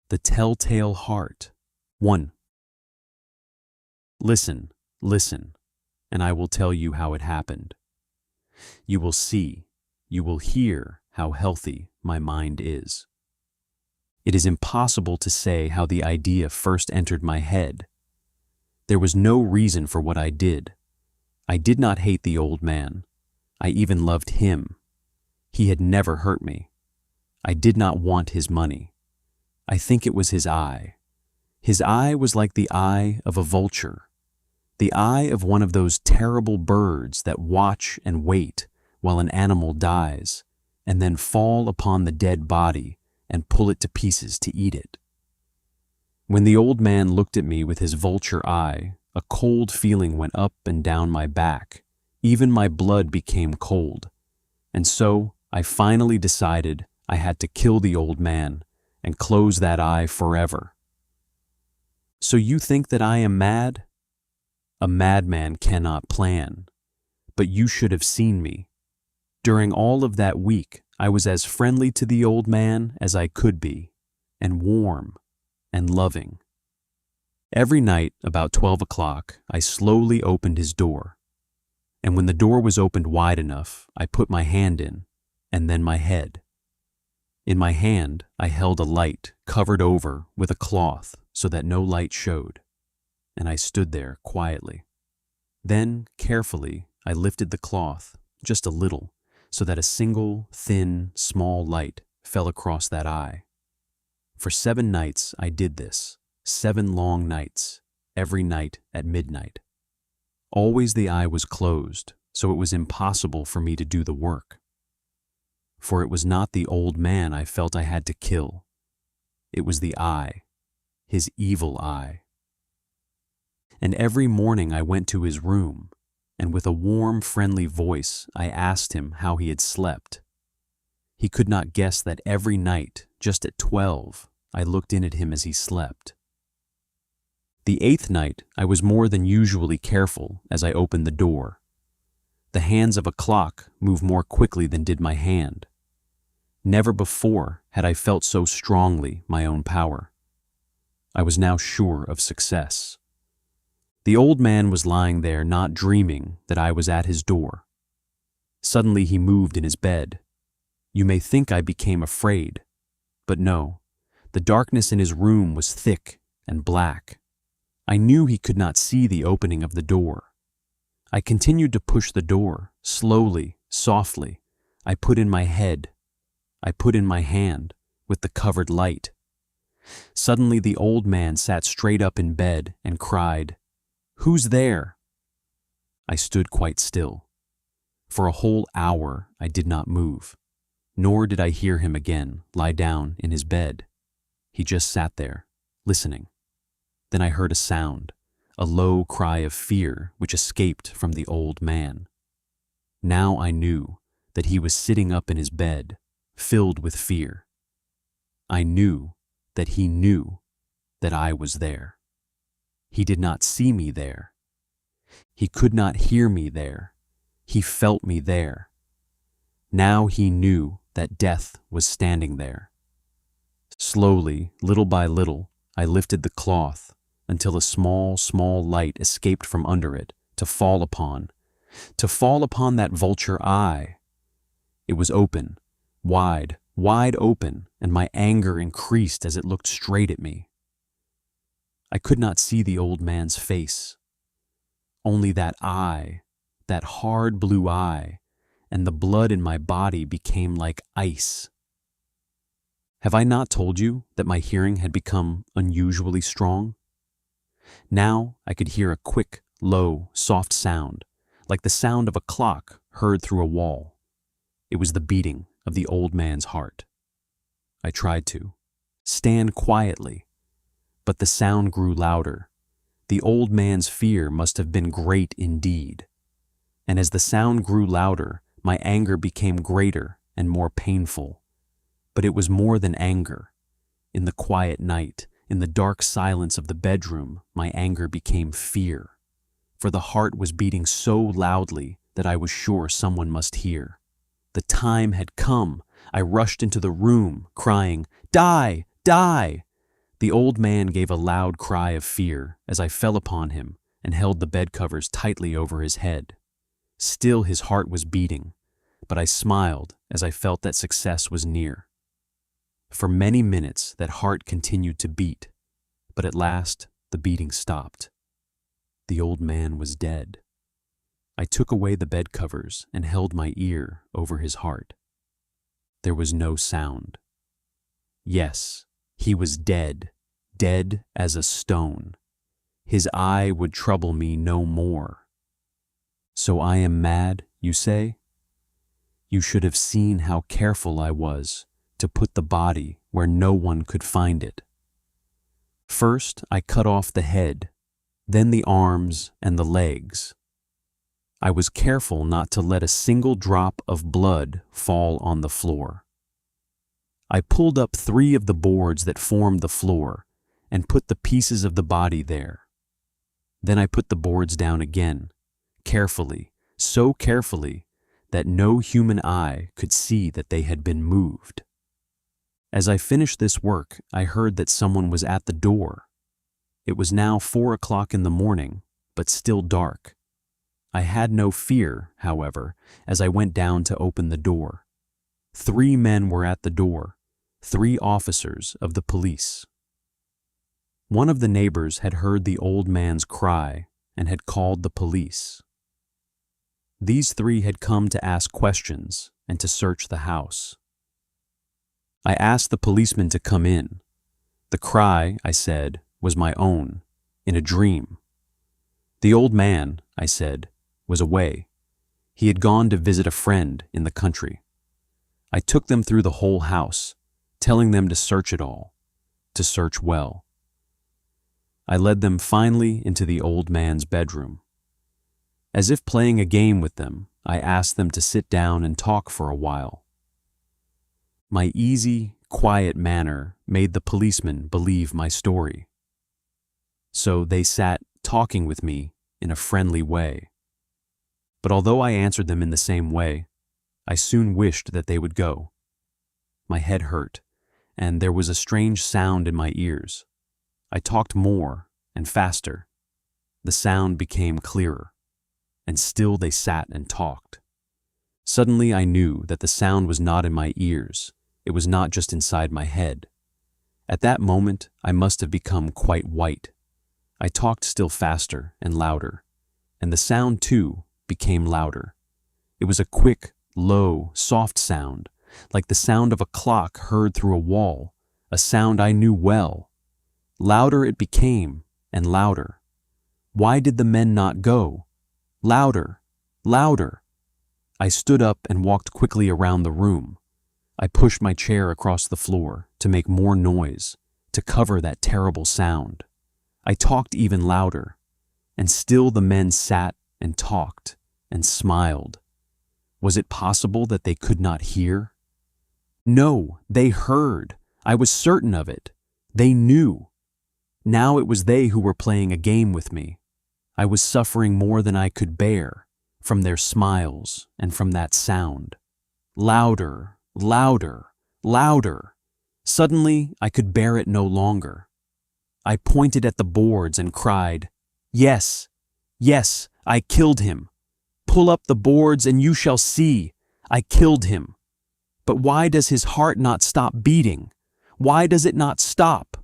The Telltale Heart. 1. Listen, listen, and I will tell you how it happened. You will see, you will hear how healthy my mind is. It is impossible to say how the idea first entered my head. There was no reason for what I did. I did not hate the old man. I even loved him. He had never hurt me. I did not want his money. I think it was his eye. His eye was like the eye of a vulture, the eye of one of those terrible birds that watch and wait while an animal dies, and then fall upon the dead body and pull it to pieces to eat it. When the old man looked at me with his vulture eye, a cold feeling went up and down my back. Even my blood became cold. And so I finally decided I had to kill the old man and close that eye forever. So you think that I am mad? A madman cannot plan. But you should have seen me. During all of that week, I was as friendly to the old man as I could be, and warm and loving. Every night, about 12 o'clock, I slowly opened his door. And when the door was opened wide enough, I put my hand in, and then my head. In my hand, I held a light covered over with a cloth so that no light showed, and I stood there quietly. Then, carefully, I lifted the cloth, just a little, so that a single, thin, small light fell across that eye. For 7 nights I did this, 7 long nights, every night at midnight. Always the eye was closed, so it was impossible for me to do the work. For it was not the old man I felt I had to kill. It was the eye, his evil eye. And every morning I went to his room, and with a warm, friendly voice I asked him how he had slept. He could not guess that every night, just at 12, I looked in at him as he slept. The 8th night I was more than usually careful as I opened the door. The hands of a clock move more quickly than did my hand. Never before had I felt so strongly my own power. I was now sure of success. The old man was lying there, not dreaming that I was at his door. Suddenly he moved in his bed. You may think I became afraid, but no. The darkness in his room was thick and black. I knew he could not see the opening of the door. I continued to push the door, slowly, softly. I put in my head. I put in my hand, with the covered light. Suddenly the old man sat straight up in bed and cried, "Who's there?" I stood quite still. For a whole hour I did not move, nor did I hear him again lie down in his bed. He just sat there, listening. Then I heard a sound, a low cry of fear which escaped from the old man. Now I knew that he was sitting up in his bed, filled with fear. I knew that he knew that I was there. He did not see me there. He could not hear me there. He felt me there. Now he knew that death was standing there. Slowly, little by little, I lifted the cloth until a small, small light escaped from under it to fall upon that vulture eye. It was open, wide, wide open, and my anger increased as it looked straight at me. I could not see the old man's face. Only that eye, that hard blue eye, and the blood in my body became like ice. Have I not told you that my hearing had become unusually strong? Now I could hear a quick, low, soft sound, like the sound of a clock heard through a wall. It was the beating of the old man's heart. I tried to stand quietly, but the sound grew louder. The old man's fear must have been great indeed. And as the sound grew louder, my anger became greater and more painful. But it was more than anger. In the quiet night, in the dark silence of the bedroom, my anger became fear. For the heart was beating so loudly that I was sure someone must hear. The time had come. I rushed into the room, crying, "Die! Die!" The old man gave a loud cry of fear as I fell upon him and held the bed covers tightly over his head. Still his heart was beating, but I smiled as I felt that success was near. For many minutes that heart continued to beat, but at last the beating stopped. The old man was dead. I took away the bed covers and held my ear over his heart. There was no sound. Yes, he was dead, dead as a stone. His eye would trouble me no more. So I am mad, you say? You should have seen how careful I was to put the body where no one could find it. First, I cut off the head, then the arms and the legs. I was careful not to let a single drop of blood fall on the floor. I pulled up 3 of the boards that formed the floor and put the pieces of the body there. Then I put the boards down again, carefully, so carefully that no human eye could see that they had been moved. As I finished this work, I heard that someone was at the door. It was now 4 o'clock in the morning, but still dark. I had no fear, however, as I went down to open the door. 3 men were at the door, 3 officers of the police. One of the neighbors had heard the old man's cry and had called the police. These 3 had come to ask questions and to search the house. I asked the policeman to come in. The cry, I said, was my own, in a dream. The old man, I said, was away. He had gone to visit a friend in the country. I took them through the whole house, telling them to search it all, to search well. I led them finally into the old man's bedroom. As if playing a game with them, I asked them to sit down and talk for a while. My easy, quiet manner made the policeman believe my story. So they sat talking with me in a friendly way. But although I answered them in the same way, I soon wished that they would go. My head hurt, and there was a strange sound in my ears. I talked more and faster. The sound became clearer, and still they sat and talked. Suddenly I knew that the sound was not in my ears. It was not just inside my head. At that moment, I must have become quite white. I talked still faster and louder, and the sound, too, became louder. It was a quick, low, soft sound, like the sound of a clock heard through a wall, a sound I knew well. Louder it became, and louder. Why did the men not go? Louder, louder. I stood up and walked quickly around the room. I pushed my chair across the floor to make more noise, to cover that terrible sound. I talked even louder, and still the men sat and talked and smiled. Was it possible that they could not hear? No, they heard. I was certain of it. They knew. Now it was they who were playing a game with me. I was suffering more than I could bear from their smiles and from that sound. Louder, louder, louder. Suddenly, I could bear it no longer. I pointed at the boards and cried, "Yes, yes, I killed him. Pull up the boards and you shall see. I killed him. But why does his heart not stop beating? Why does it not stop?"